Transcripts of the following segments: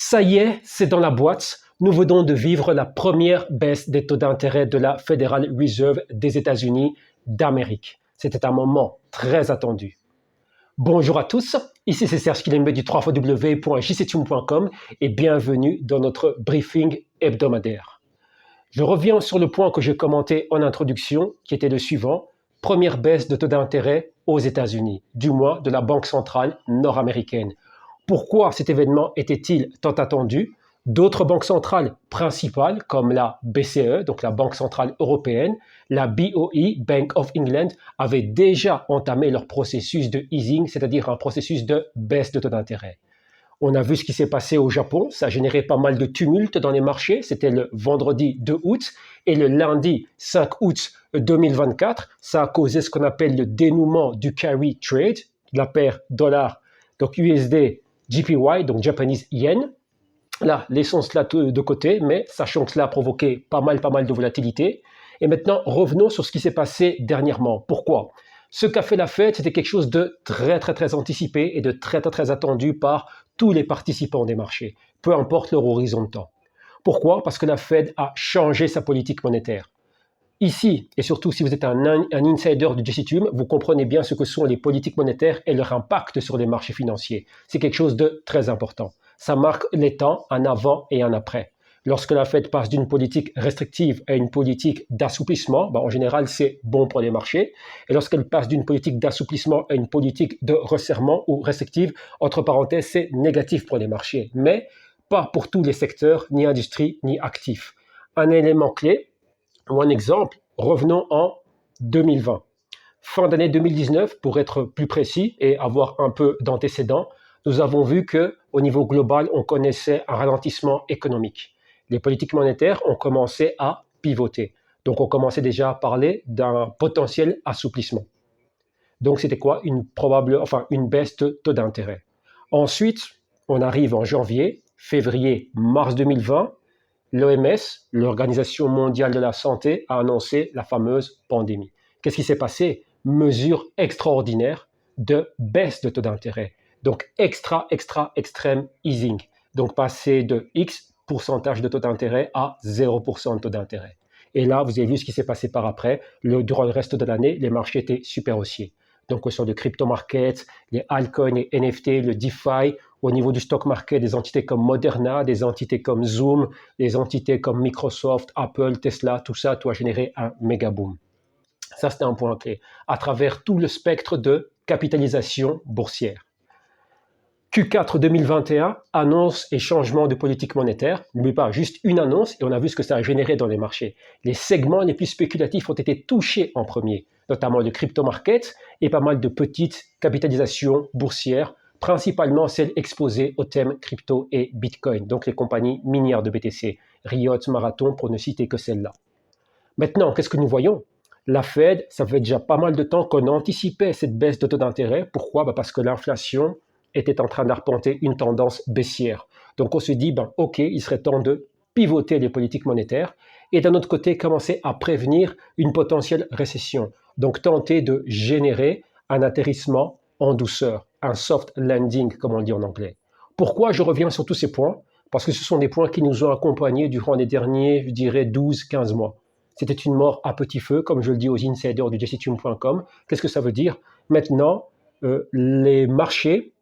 Ça y est, c'est dans la boîte. Nous venons de vivre la première baisse des taux d'intérêt de la Federal Reserve des États-Unis d'Amérique. C'était un moment très attendu. Bonjour à tous, ici c'est Serge Kilembe du www.jctune.com et bienvenue dans notre briefing hebdomadaire. Je reviens sur le point que j'ai commenté en introduction, qui était le suivant. Première baisse de taux d'intérêt aux États-Unis, du moins de la Banque centrale nord-américaine. Pourquoi cet événement était-il tant attendu? D'autres banques centrales principales, comme la BCE, donc la Banque centrale européenne, la BOE, Bank of England, avaient déjà entamé leur processus de easing, c'est-à-dire un processus de baisse de taux d'intérêt. On a vu ce qui s'est passé au Japon, ça a généré pas mal de tumultes dans les marchés, c'était le vendredi 2 août et le lundi 5 août 2024, ça a causé ce qu'on appelle le dénouement du carry trade, la paire dollar, donc USD JPY, donc Japanese Yen. Là, laissons cela de côté, mais sachons que cela a provoqué pas mal de volatilité. Et maintenant, revenons sur ce qui s'est passé dernièrement. Pourquoi? Ce qu'a fait la Fed, c'était quelque chose de très anticipé et de très attendu par tous les participants des marchés, peu importe leur horizon de temps. Pourquoi? Parce que la Fed a changé sa politique monétaire. Ici, et surtout si vous êtes un insider du JCTUM, vous comprenez bien ce que sont les politiques monétaires et leur impact sur les marchés financiers. C'est quelque chose de très important. Ça marque les temps, un avant et un après. Lorsque la Fed passe d'une politique restrictive à une politique d'assouplissement, en général, c'est bon pour les marchés. Et lorsqu'elle passe d'une politique d'assouplissement à une politique de resserrement ou restrictive, entre parenthèses, c'est négatif pour les marchés. Mais pas pour tous les secteurs, ni industries, ni actifs. Un élément clé, ou un exemple, revenons en 2020. Fin d'année 2019, pour être plus précis et avoir un peu d'antécédents, nous avons vu qu'au niveau global, on connaissait un ralentissement économique. Les politiques monétaires ont commencé à pivoter. Donc, on commençait déjà à parler d'un potentiel assouplissement. Donc, c'était quoi? Une baisse de taux d'intérêt. Ensuite, on arrive en janvier, février, mars 2020. L'OMS, l'Organisation mondiale de la santé, a annoncé la fameuse pandémie. Qu'est-ce qui s'est passé? Mesure extraordinaire de baisse de taux d'intérêt. Donc extrême easing. Donc passer de X pourcentage de taux d'intérêt à 0% de taux d'intérêt. Et là, vous avez vu ce qui s'est passé par après. Durant le reste de l'année, les marchés étaient super haussiers. Donc sur le crypto market, les altcoins et NFT, le DeFi, au niveau du stock market, des entités comme Moderna, des entités comme Zoom, des entités comme Microsoft, Apple, Tesla, tout ça, a généré un méga boom. Ça, c'était un point clé. À travers tout le spectre de capitalisation boursière. Q4 2021, annonce et changement de politique monétaire. N'oublie pas, juste une annonce et on a vu ce que ça a généré dans les marchés. Les segments les plus spéculatifs ont été touchés en premier, notamment le crypto market et pas mal de petites capitalisations boursières, principalement celles exposées au thème crypto et Bitcoin, donc les compagnies minières de BTC, Riot, Marathon, pour ne citer que celles-là. Maintenant, qu'est-ce que nous voyons? La Fed, ça fait déjà pas mal de temps qu'on anticipait cette baisse de taux d'intérêt. Pourquoi? Parce que l'inflation était en train d'arpenter une tendance baissière. Donc on se dit, ok, il serait temps de pivoter les politiques monétaires et d'un autre côté, commencer à prévenir une potentielle récession. Donc tenter de générer un atterrissement en douceur, un soft landing, comme on dit en anglais. Pourquoi je reviens sur tous ces points? Parce que ce sont des points qui nous ont accompagnés durant les derniers, je dirais, 12-15 mois. C'était une mort à petit feu, comme je le dis aux insiders du jctune.com. Qu'est-ce que ça veut dire? Maintenant, les marchés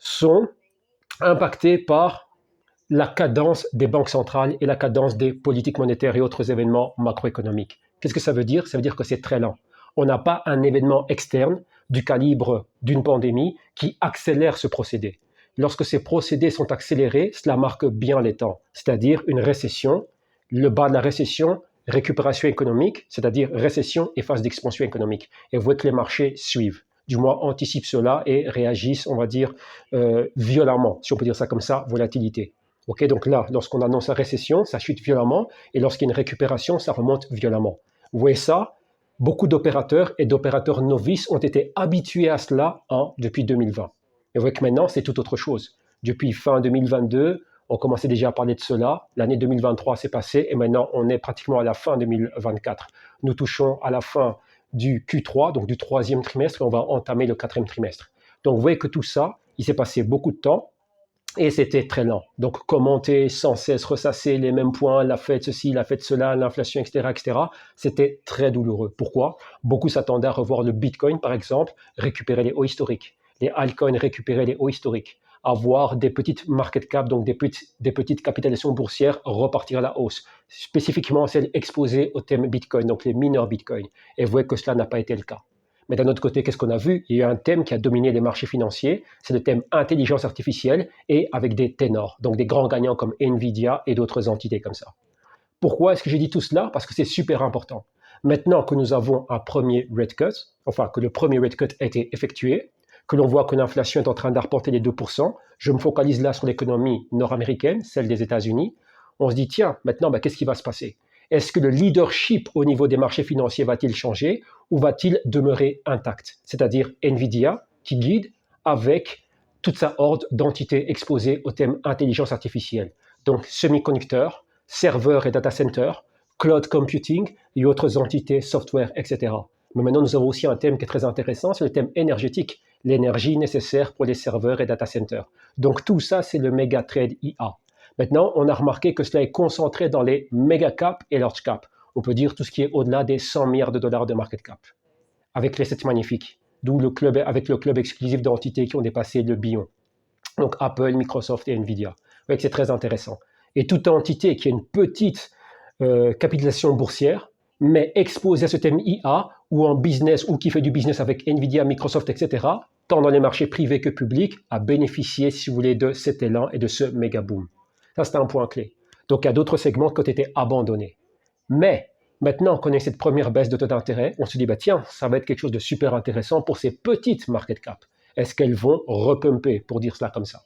sont impactés par la cadence des banques centrales et la cadence des politiques monétaires et autres événements macroéconomiques. Qu'est-ce que ça veut dire? Ça veut dire que c'est très lent. On n'a pas un événement externe du calibre d'une pandémie qui accélère ce procédé. Lorsque ces procédés sont accélérés, cela marque bien les temps, c'est-à-dire une récession, le bas de la récession, récupération économique, c'est-à-dire récession et phase d'expansion économique. Et vous voyez que les marchés suivent, du moins anticipent cela et réagissent, on va dire, violemment, si on peut dire ça comme ça, volatilité. Okay, donc là, lorsqu'on annonce la récession, ça chute violemment, et lorsqu'il y a une récupération, ça remonte violemment. Vous voyez ça? Beaucoup d'opérateurs et d'opérateurs novices ont été habitués à cela depuis 2020. Et vous voyez que maintenant, c'est tout autre chose. Depuis fin 2022, on commençait déjà à parler de cela. L'année 2023 s'est passée et maintenant, on est pratiquement à la fin 2024. Nous touchons à la fin du Q3, donc du troisième trimestre, et on va entamer le quatrième trimestre. Donc, vous voyez que tout ça, il s'est passé beaucoup de temps. Et c'était très lent. Donc, commenter sans cesse, ressasser les mêmes points, la fête ceci, la fête cela, l'inflation, etc., etc., c'était très douloureux. Pourquoi? Beaucoup s'attendaient à revoir le Bitcoin, par exemple, récupérer les hauts historiques. Les altcoins récupérer les hauts historiques. Avoir des petites market cap, donc des petites capitalisations boursières, repartir à la hausse. Spécifiquement celles exposées au thème Bitcoin, donc les mineurs Bitcoin. Et vous voyez que cela n'a pas été le cas. Mais d'un autre côté, qu'est-ce qu'on a vu? Il y a un thème qui a dominé les marchés financiers, c'est le thème intelligence artificielle et avec des ténors, donc des grands gagnants comme Nvidia et d'autres entités comme ça. Pourquoi est-ce que j'ai dit tout cela? Parce que c'est super important. Maintenant que nous avons un premier rate cut, enfin que le premier rate cut a été effectué, que l'on voit que l'inflation est en train d'arpenter les 2%, je me focalise là sur l'économie nord-américaine, celle des États-Unis, on se dit, tiens, maintenant, qu'est-ce qui va se passer? Est-ce que le leadership au niveau des marchés financiers va-t-il changer ou va-t-il demeurer intact? C'est-à-dire Nvidia qui guide avec toute sa horde d'entités exposées au thème intelligence artificielle. Donc semi-conducteurs, serveurs et data centers, cloud computing et autres entités software, etc. Mais maintenant, nous avons aussi un thème qui est très intéressant, c'est le thème énergétique, l'énergie nécessaire pour les serveurs et data centers. Donc tout ça, c'est le méga trade IA. Maintenant, on a remarqué que cela est concentré dans les méga cap et large cap. On peut dire tout ce qui est au-delà des 100 milliards de dollars de market cap, avec les 7 magnifiques, d'où le club, avec le club exclusif d'entités qui ont dépassé le billion. Donc Apple, Microsoft et Nvidia. Vous voyez que c'est très intéressant. Et toute entité qui a une petite capitalisation boursière, mais exposée à ce thème IA, ou en business, ou qui fait du business avec Nvidia, Microsoft, etc., tant dans les marchés privés que publics, a bénéficié, si vous voulez, de cet élan et de ce méga boom. Ça, c'est un point clé. Donc, il y a d'autres segments qui ont été abandonnés. Mais maintenant qu'on a cette première baisse de taux d'intérêt, on se dit, tiens, ça va être quelque chose de super intéressant pour ces petites market cap. Est-ce qu'elles vont repumper, pour dire cela comme ça?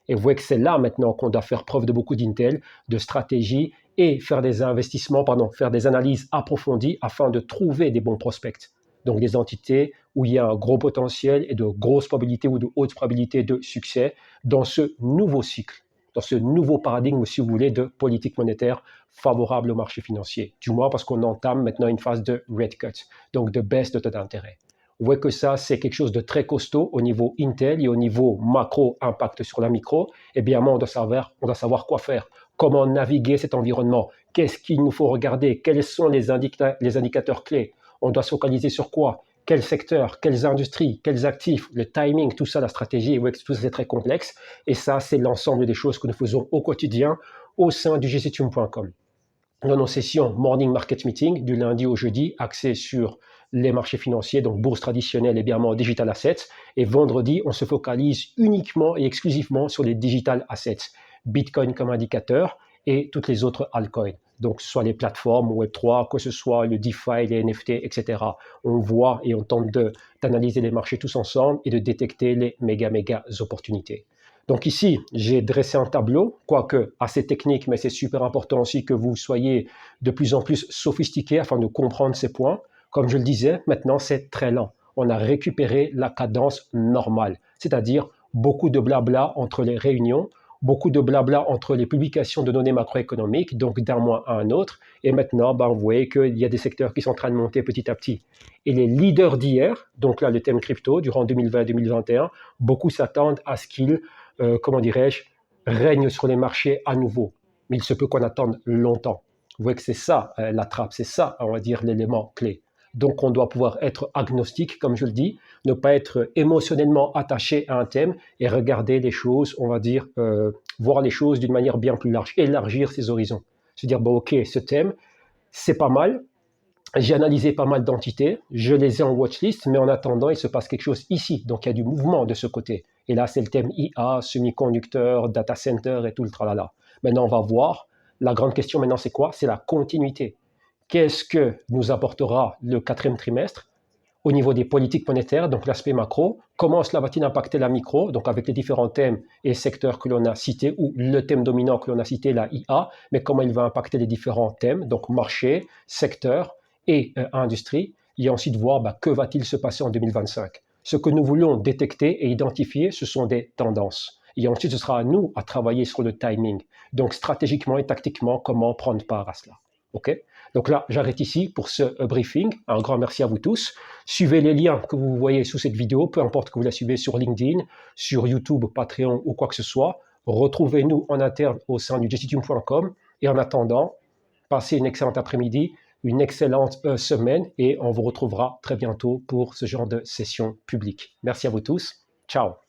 Et vous voyez que c'est là maintenant qu'on doit faire preuve de beaucoup d'intel, de stratégie et faire des investissements, faire des analyses approfondies afin de trouver des bons prospects. Donc des entités où il y a un gros potentiel et de grosses probabilités ou de hautes probabilités de succès dans ce nouveau cycle, dans ce nouveau paradigme, si vous voulez, de politique monétaire favorable au marché financier. Du moins parce qu'on entame maintenant une phase de rate cut, donc de baisse de taux d'intérêt. Vous voyez que ça, c'est quelque chose de très costaud au niveau Intel et au niveau macro, impact sur la micro. Et bien, on doit savoir quoi faire, comment naviguer cet environnement, qu'est-ce qu'il nous faut regarder, quels sont les indicateurs clés, on doit se focaliser sur quoi, quel secteur, quelles industries, quels actifs, le timing, tout ça, la stratégie, vous voyez que tout ça, c'est très complexe. Et ça, c'est l'ensemble des choses que nous faisons au quotidien au sein du gctune.com. Dans nos sessions Morning Market Meeting, du lundi au jeudi, axées sur les marchés financiers, donc bourse traditionnelle et bien digital assets. Et vendredi, on se focalise uniquement et exclusivement sur les digital assets, Bitcoin comme indicateur et toutes les autres altcoins. Donc, soit les plateformes Web3, que ce soit le DeFi, les NFT, etc. On voit et on tente d'analyser les marchés tous ensemble et de détecter les méga opportunités. Donc ici, j'ai dressé un tableau, quoique assez technique, mais c'est super important aussi que vous soyez de plus en plus sophistiqués afin de comprendre ces points. Comme je le disais, maintenant c'est très lent. On a récupéré la cadence normale, c'est-à-dire beaucoup de blabla entre les réunions, beaucoup de blabla entre les publications de données macroéconomiques, donc d'un mois à un autre. Et maintenant, vous voyez qu'il y a des secteurs qui sont en train de monter petit à petit. Et les leaders d'hier, donc là le thème crypto, durant 2020-2021, beaucoup s'attendent à ce qu'ils règne sur les marchés à nouveau. Mais il se peut qu'on attende longtemps. Vous voyez que c'est ça la trappe, c'est ça, on va dire, l'élément clé. Donc on doit pouvoir être agnostique, comme je le dis, ne pas être émotionnellement attaché à un thème et regarder les choses, on va dire, voir les choses d'une manière bien plus large, élargir ses horizons. Se dire, ok, ce thème, c'est pas mal, j'ai analysé pas mal d'entités, je les ai en watchlist, mais en attendant, il se passe quelque chose ici. Donc, il y a du mouvement de ce côté. Et là, c'est le thème IA, semi-conducteur, data center et tout le tralala. Maintenant, on va voir. La grande question maintenant, c'est quoi? C'est la continuité. Qu'est-ce que nous apportera le quatrième trimestre au niveau des politiques monétaires, donc l'aspect macro? Comment cela va-t-il impacter la micro, donc avec les différents thèmes et secteurs que l'on a cités, ou le thème dominant que l'on a cité, la IA, mais comment il va impacter les différents thèmes, donc marché, secteur, et industrie, et ensuite voir que va-t-il se passer en 2025. Ce que nous voulons détecter et identifier, ce sont des tendances. Et ensuite, ce sera à nous à travailler sur le timing. Donc, stratégiquement et tactiquement, comment prendre part à cela. OK? Donc là, j'arrête ici pour ce briefing. Un grand merci à vous tous. Suivez les liens que vous voyez sous cette vidéo, peu importe que vous la suivez sur LinkedIn, sur YouTube, Patreon ou quoi que ce soit. Retrouvez-nous en interne au sein du jctune.com et en attendant, passez une excellente après-midi, une excellente semaine et on vous retrouvera très bientôt pour ce genre de session publique. Merci à vous tous. Ciao.